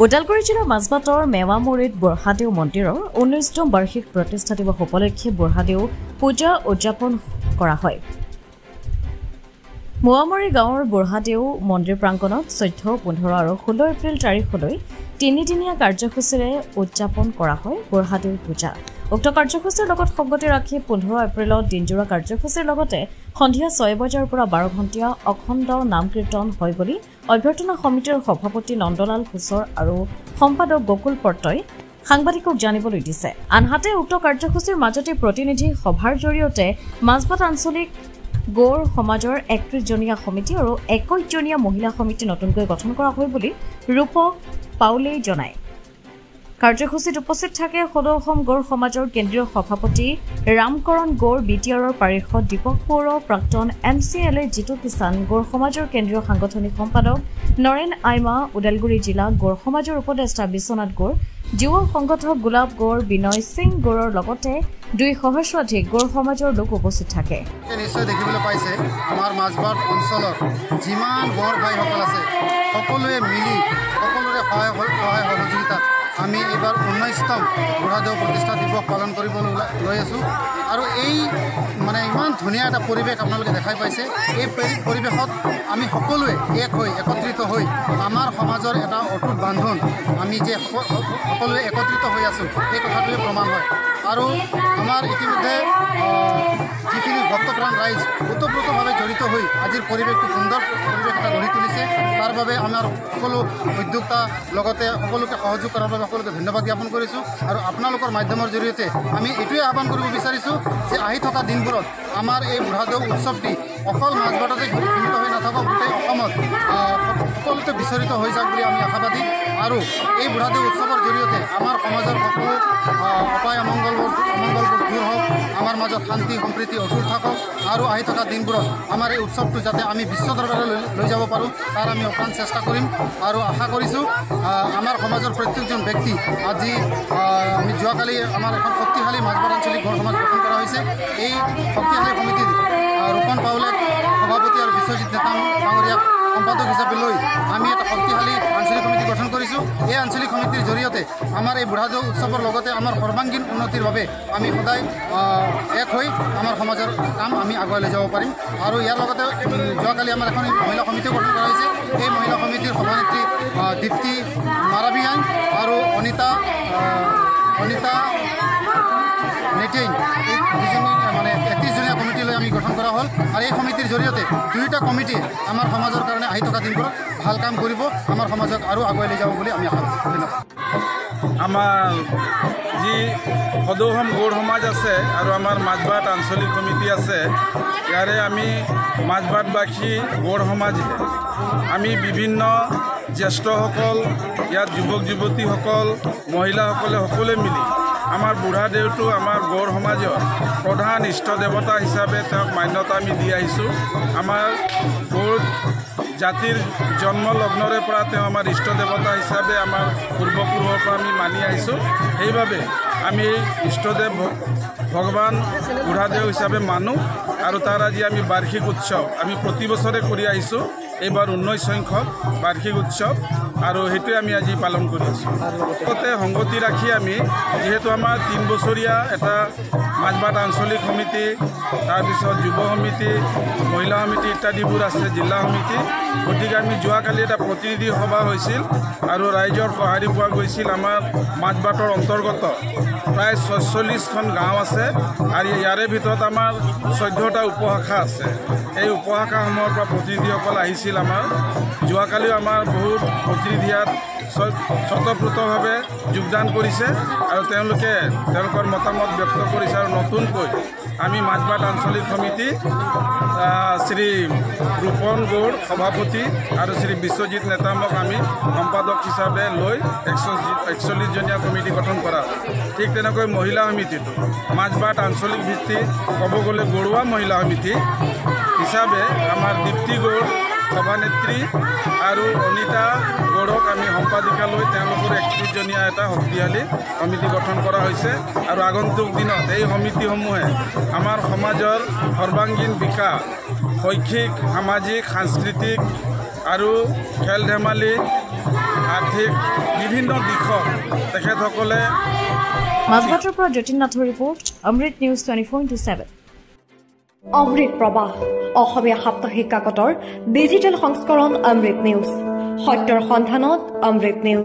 ওদালগুৰি জিলাৰ মাজবাটৰ মেৱামৰিত বুঢ়াদেউ মন্দিৰৰ 19তম বাৰ্ষিক প্ৰতিষ্ঠা দিৱস উপলক্ষে বুঢ়াদেউ পূজা উদযাপন কৰা হয়। মেৱামৰি গাঁৱৰ বুঢ়াদেউ মন্দিৰ প্ৰাংগণত 14, 15 আৰু 16 এপ্ৰিল তাৰিখলৈ তিনিদিনীয়া কাৰ্যসূচীৰে উদযাপন কৰা হয় বুঢ়াদেউ পূজা। উক্ত কাৰ্যসূচীৰ লগত সংগতি ৰাখি 15 এপ্ৰিলত দিনজোৰা কাৰ্যসূচীৰ লগতে সন্ধিয়া 6 বজাৰ পৰা 12 ঘণ্টীয়া অখণ্ড নাম কীৰ্তন হয় বুলি অভ্যৰ্থনা সমিতিৰ সভাপতি নন্দলাল কোচৰ আৰু সম্পাদক গকুল পৰ্তই সাংবাদিকক জানিবলৈ দিছে। আনহাতে উক্ত কাৰ্যসূচীৰ মাজতে প্ৰতিনিধি সভাৰ জৰিয়তে মাজবাট আঞ্চলিক গৌৰ সমাজৰ 31জনীয়া সমিতি আৰু 21জনীয়া মহিলা সমিতি নতুনকৈ গঠন কৰা হয় বুলি ৰূপক পাউলে জনায়। কাৰ্যসূচীত উপস্থিত থাকে সদৌ অসম গৌৰ সমাজৰ কেন্দ্ৰীয় সভাপতি ৰামকৰণ গৌৰ, বিটিআৰৰ পাৰিষদ দীপক পৌৰ, প্ৰাক্তন MCLA জিতু কিষাণ, গৌৰ সমাজৰ কেন্দ্ৰীয় সাংগঠনিক সম্পাদক নৰেন আইমা, ওদালগুৰি জিলা গৌৰ সমাজৰ উপদেষ্টা বিশ্বনাথ গৌৰ, যুৱ সংগঠক গোলাপ গৌৰ, বিনয় সিং গৌৰৰ লগতে 2 সহস্ৰাধিক গৌৰ সমাজৰ লোক উপস্থিত থাকে। নিশ্চয় দেখিবলৈ পাইছে আমাৰ মাজবাট অঞ্চলৰ যিমান গৌৰ ভাইসকল আছে সকলোৱে মিলি সকলোৰে সহায় সহযোগিতাত আমি এবাৰ 19তম বুঢ়াদেউ প্ৰতিষ্ঠা দিৱস পালন কৰিবলৈ লৈ আছোঁ। আৰু এই মানে ইমান ধুনীয়া এটা পৰিৱেশ আপোনালোকে দেখাই পাইছে। এই পৰিৱেশত আমি সকলোৱে এক হৈ একত্ৰিত হৈ আমাৰ সমাজৰ এটা অটুট বান্ধোন আমি যে সকলোৱে একত্ৰিত হৈ আছোঁ এই কথাটোৱে প্ৰমাণ হয়। আৰু আমাৰ ইতিমধ্যে যিখিনি ভক্তপ্ৰাণ ৰাইজ ওতঃপ্ৰোতভাৱে জড়িত হৈ আজিৰ পৰিৱেশটো সুন্দৰ পৰিৱেশ এটা গঢ়ি তুলিছে। তাৰ বাবে আমাৰ সকলো উদ্যোক্তা লগতে সকলোকে সহযোগ কৰাৰ বাবে সকলোকে ধন্যবাদ জ্ঞাপন কৰিছোঁ। আৰু আপোনালোকৰ মাধ্যমৰ জৰিয়তে আমি এইটোৱে আহ্বান কৰিব বিচাৰিছোঁ যে আহি থকা দিনবোৰত আমাৰ এই বুঢ়াদেউ উৎসৱটি অকল মাজবাটতে সীমিত হৈ নাথাকক, গোটেই অসমত সকলোতে বিচৰিত হৈ যাওক বুলি আমি আশাবাদী। আৰু এই বুঢ়াদেউ উৎসৱৰ জৰিয়তে আমাৰ সমাজৰ সকলো অপায় অমংগলবোৰ দূৰ হওক, আমাৰ মাজত শান্তি সম্প্ৰীতি অটুট থাকক। আৰু আহি থকা দিনবোৰত আমাৰ এই উৎসৱটো যাতে আমি বিশ্ব দৰবাৰলৈ লৈ যাব পাৰোঁ তাৰ আমি অপ্ৰাণ চেষ্টা কৰিম। আৰু আশা কৰিছোঁ আমাৰ সমাজৰ প্ৰত্যেকজন ব্যক্তি আজি আমি যোৱাকালি আমাৰ এখন শক্তিশালী মাজবাট আঞ্চলিক গৌৰ সমাজ গঠন কৰা হৈছে। এই শক্তিশালী সমিতিৰ ৰূপন পাউলেক সভাপতি আৰু বিশ্বজিৎ নেতা ডাঙৰীয়াক সম্পাদক হিচাপে লৈ আমি এটা শক্তিশালী আঞ্চলিক সমিতি গঠন কৰিছোঁ। এই আঞ্চলিক সমিতিৰ জৰিয়তে আমাৰ এই বুঢ়াদেউ উৎসৱৰ লগতে আমাৰ সৰ্বাংগীন উন্নতিৰ বাবে আমি সদায় এক হৈ আমাৰ সমাজৰ কাম আমি আগুৱাই লৈ যাব পাৰিম। আৰু ইয়াৰ লগতে যোৱাকালি আমাৰ এখন মহিলা সমিতিও গঠন কৰা হৈছে। এই মহিলা সমিতিৰ সভানেত্ৰী দীপ্তি মাৰাবিয়ান আৰু অনিতা নেটেইন, এই দুজনী মানে 31জনীয়া কমিটিলৈ আমি গঠন কৰা হ'ল। আৰু এই সমিতিৰ জৰিয়তে 2টা কমিটি আমাৰ সমাজৰ কাৰণে আহি থকা দিনবোৰত ভাল কাম কৰিব, আমাৰ সমাজক আৰু আগুৱাই লৈ যাব বুলি আমি আশা কৰোঁ। ধন্যবাদ। আমাৰ যি সদৌ অসম গৌৰ সমাজ আছে আৰু আমাৰ মাজবাট আঞ্চলিক সমিতি আছে, ইয়াৰে আমি মাজবাটবাসী গৌৰ সমাজ আমি বিভিন্ন জ্যেষ্ঠসকল, ইয়াত যুৱক যুৱতীসকল, মহিলাসকলে সকলোৱে মিলি আমাৰ বুঢ়াদেউটো আমাৰ গৌৰ সমাজৰ প্ৰধান ইষ্ট দেৱতা হিচাপে তেওঁক মান্যতা আমি দি আহিছোঁ। আমাৰ গৌৰ জাতিৰ জন্ম লগ্নৰে পৰা তেওঁ আমাৰ ইষ্ট দেৱতা হিচাপে আমাৰ পূৰ্বপুৰুষৰ পৰা আমি মানি আহিছোঁ। সেইবাবে আমি ইষ্টদেৱ ভগৱান বুঢ়াদেউ হিচাপে মানো। আৰু তাৰ আজি আমি বাৰ্ষিক উৎসৱ আমি প্ৰতি বছৰে কৰি আহিছোঁ। এইবাৰ 19 সংখ্যক বাৰ্ষিক উৎসৱ আৰু সেইটোৱে আমি আজি পালন কৰি আছোঁ। লগতে সংগতি ৰাখি আমি যিহেতু আমাৰ 3 বছৰীয়া এটা মাজবাট আঞ্চলিক সমিতি, তাৰপিছত যুৱ সমিতি, মহিলা সমিতি ইত্যাদিবোৰ আছে, জিলা সমিতি, গতিকে আমি যোৱাকালি এটা প্ৰতিনিধি সভা হৈছিল আৰু ৰাইজৰ সঁহাৰি পোৱা গৈছিল। আমাৰ মাজবাটৰ অন্তৰ্গত প্ৰায় 46খন গাঁও আছে আৰু ইয়াৰে ভিতৰত আমাৰ 14টা উপশাখা আছে। এই উপশাখাসমূহৰ পৰা প্ৰতিনিধিসকল আহিছিল। আমাৰ যোৱাকালিও আমাৰ বহুত প্ৰতিনিধি ইয়াত স্বতঃস্ফূৰ্তভাৱে যোগদান কৰিছে আৰু তেওঁলোকে তেওঁলোকৰ মতামত ব্যক্ত কৰিছে। আৰু নতুনকৈ আমি মাজবাট আঞ্চলিক সমিতি শ্ৰী ৰূপন গৌৰ সভাপতি আৰু শ্ৰী বিশ্বজিৎ নেতামক আমি সম্পাদক হিচাপে লৈ 41জনীয়া কমিটি গঠন কৰা। ঠিক তেনেকৈ মহিলা সমিতিটো মাজবাট আঞ্চলিক ভিত্তিত ক'ব গ'লে গৰুৱা মহিলা সমিতি হিচাপে আমাৰ দীপ্তি গৌৰ সভানেত্ৰী আৰু অনিতা গৌৰক আমি সম্পাদিকা লৈ তেওঁলোকৰ 31জনীয়া এটা শক্তিশালী সমিতি গঠন কৰা হৈছে। আৰু আগন্তুক দিনত এই সমিতিসমূহে আমাৰ সমাজৰ সৰ্বাংগীন বিকাশ, শৈক্ষিক, সামাজিক, সাংস্কৃতিক আৰু খেল ধেমালি আৰ্থিক বিভিন্ন দিশত তেখেতসকলে মাজবাটৰ পৰা যতীন নাথৰ ৰিপৰ্ট অমৃত নিউজ 24/7 অমৃত প্ৰবাহ অসমীয়া সাপ্তাহিক কাকতৰ ডিজিটেল সংস্কৰণ অমৃত নিউজ সত্যৰ সন্ধানত অমৃত নিউজ